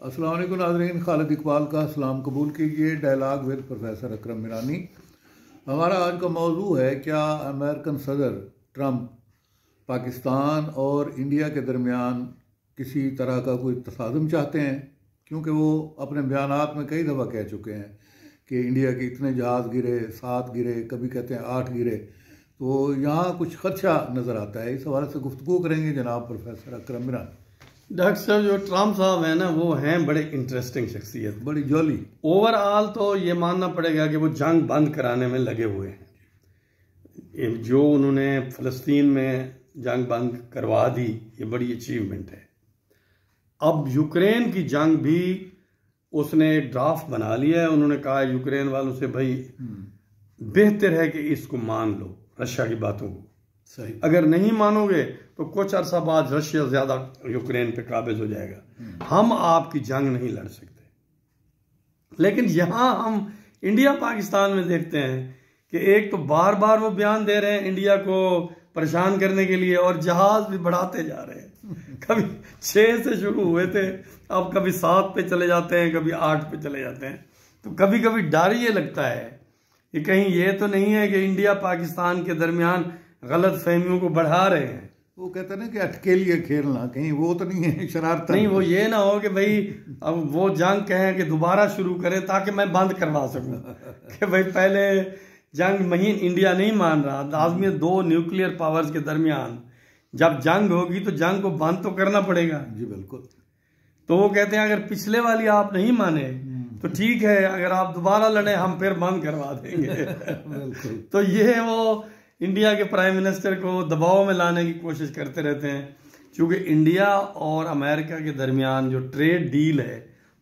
अस्सलाम वालेकुम नाज़रीन, खालिद इकबाल का सलाम कबूल कीजिए। डायलॉग विद प्रोफेसर अकरम मीरानी। हमारा आज का मौजू है, क्या अमेरिकन सदर ट्रंप पाकिस्तान और इंडिया के दरमियान किसी तरह का कोई तसादुम चाहते हैं? क्योंकि वो अपने बयानात में कई दफ़ा कह चुके हैं कि इंडिया के इतने जहाज़ गिरे, 7 गिरे, कभी कहते हैं 8 गिरे। तो यहाँ कुछ खदशा नज़र आता है। इस हवाले से गुफ्तगू करेंगे जनाब प्रोफेसर अकरम मीरानी। डॉक्टर साहब, जो ट्रम्प साहब हैं ना, वो हैं बड़े इंटरेस्टिंग शख्सियत, बड़ी जॉली। ओवरऑल तो ये मानना पड़ेगा कि वो जंग बंद कराने में लगे हुए हैं। जो उन्होंने फ़लस्तीन में जंग बंद करवा दी, ये बड़ी अचीवमेंट है। अब यूक्रेन की जंग भी उसने ड्राफ्ट बना लिया है। उन्होंने कहा है यूक्रेन वालों से, भाई बेहतर है कि इसको मान लो, रशिया की बातों को। सही। अगर नहीं मानोगे तो कुछ अरसा बाद रशिया ज्यादा यूक्रेन पे काबिज हो जाएगा। हम आपकी जंग नहीं लड़ सकते। लेकिन यहां हम इंडिया पाकिस्तान में देखते हैं कि एक तो बार बार वो बयान दे रहे हैं इंडिया को परेशान करने के लिए, और जहाज भी बढ़ाते जा रहे हैं। कभी 6 से शुरू हुए थे, अब कभी 7 पे चले जाते हैं, कभी 8 पे चले जाते हैं। तो कभी कभी डर ये लगता है कि कहीं ये तो नहीं है कि इंडिया पाकिस्तान के दरमियान गलत फहमियों को बढ़ा रहे हैं। वो कहते हैं ना कि अटकेलिए खेलना, कहीं वो तो नहीं है, शरारत नहीं। वो ये ना हो कि भाई अब वो जंग कहें कि दोबारा शुरू करें ताकि मैं बंद करवा सकूं। कि भाई पहले जंग महीन इंडिया नहीं मान रहा, लाजमी 2 न्यूक्लियर पावर्स के दरमियान जब जंग होगी तो जंग को बंद तो करना पड़ेगा। जी बिल्कुल। तो वो कहते हैं अगर पिछले वाली आप नहीं माने तो ठीक है, अगर आप दोबारा लड़े हम फिर बंद करवा देंगे। तो ये वो इंडिया के प्राइम मिनिस्टर को दबाव में लाने की कोशिश करते रहते हैं, क्योंकि इंडिया और अमेरिका के दरमियान जो ट्रेड डील है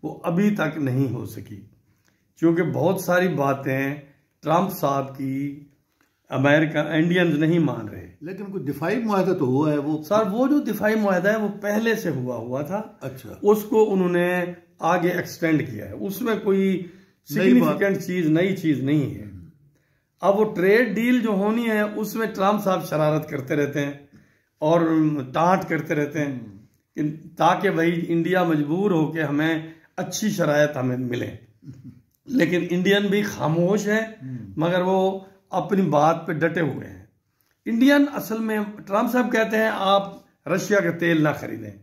वो अभी तक नहीं हो सकी। क्योंकि बहुत सारी बातें ट्रंप साहब की अमेरिका इंडियंस नहीं मान रहे। लेकिन कुछ दिफाई मुआहदा तो हुआ है। वो सर, वो जो दिफाई मुआहदा है वो पहले से हुआ था। अच्छा। उसको उन्होंने आगे एक्सटेंड किया है। उसमें कोई सिग्निफिकेंट चीज, नई चीज नहीं है। अब वो ट्रेड डील जो होनी है उसमें ट्रंप साहब शरारत करते रहते हैं और टांट करते रहते हैं ताकि भाई इंडिया मजबूर हो के हमें अच्छी शरायत हमें मिले। लेकिन इंडियन भी खामोश है, मगर वो अपनी बात पे डटे हुए हैं। इंडियन असल में, ट्रंप साहब कहते हैं आप रशिया का तेल ना खरीदें।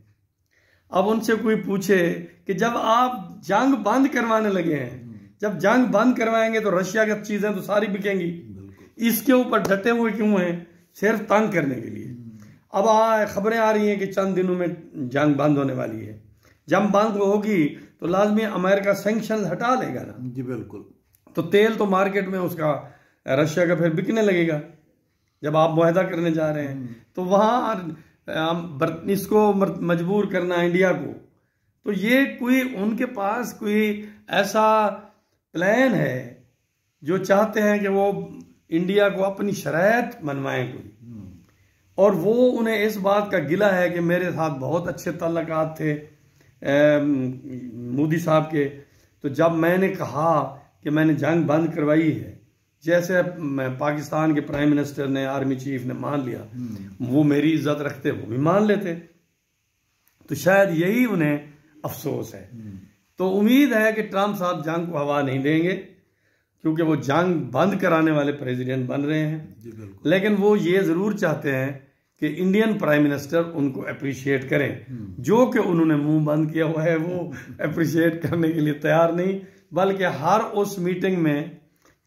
अब उनसे कोई पूछे कि जब आप जंग बंद करवाने लगे हैं, जब जंग बंद करवाएंगे तो रशिया की चीजें तो सारी बिकेंगी, इसके ऊपर डटे हुए क्यों हैं? सिर्फ तंग करने के लिए। अब खबरें आ रही हैं कि चंद दिनों में जंग बंद होने वाली है। जब बंद होगी तो लाजमी अमेरिका सैंक्शन हटा लेगा ना। जी बिल्कुल। तो तेल तो मार्केट में उसका रशिया का फिर बिकने लगेगा। जब आप मुआहदा करने जा रहे हैं तो वहां इसको मजबूर करना इंडिया को, तो ये कोई उनके पास कोई ऐसा प्लान है जो चाहते हैं कि वो इंडिया को अपनी शरायत मनवाएं कोई। और वो उन्हें इस बात का गिला है कि मेरे साथ बहुत अच्छे ताल्लुकात थे मोदी साहब के, तो जब मैंने कहा कि मैंने जंग बंद करवाई है, जैसे पाकिस्तान के प्राइम मिनिस्टर ने, आर्मी चीफ ने मान लिया, वो मेरी इज्जत रखते, वो भी मान लेते। तो शायद यही उन्हें अफसोस है। तो उम्मीद है कि ट्रंप साहब जंग को हवा नहीं देंगे, क्योंकि वो जंग बंद कराने वाले प्रेसिडेंट बन रहे हैं। लेकिन वो ये जरूर चाहते हैं कि इंडियन प्राइम मिनिस्टर उनको अप्रिशिएट करें। जो कि उन्होंने मुंह बंद किया हुआ है, वो अप्रिशिएट करने के लिए तैयार नहीं, बल्कि हर उस मीटिंग में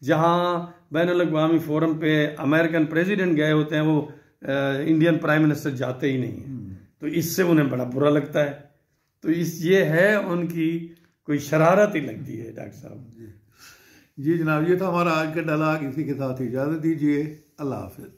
जहां बैनुल-अक़वामी फोरम पे अमेरिकन प्रेसिडेंट गए होते हैं, वो इंडियन प्राइम मिनिस्टर जाते ही नहीं है। तो इससे उन्हें बड़ा बुरा लगता है। तो ये है उनकी कोई शरारत ही लगती है। डॉक्टर साहब जी जनाब, ये था हमारा आज का डायलॉग। इसी के साथ इजाजत दीजिए। अल्लाह हाफिज।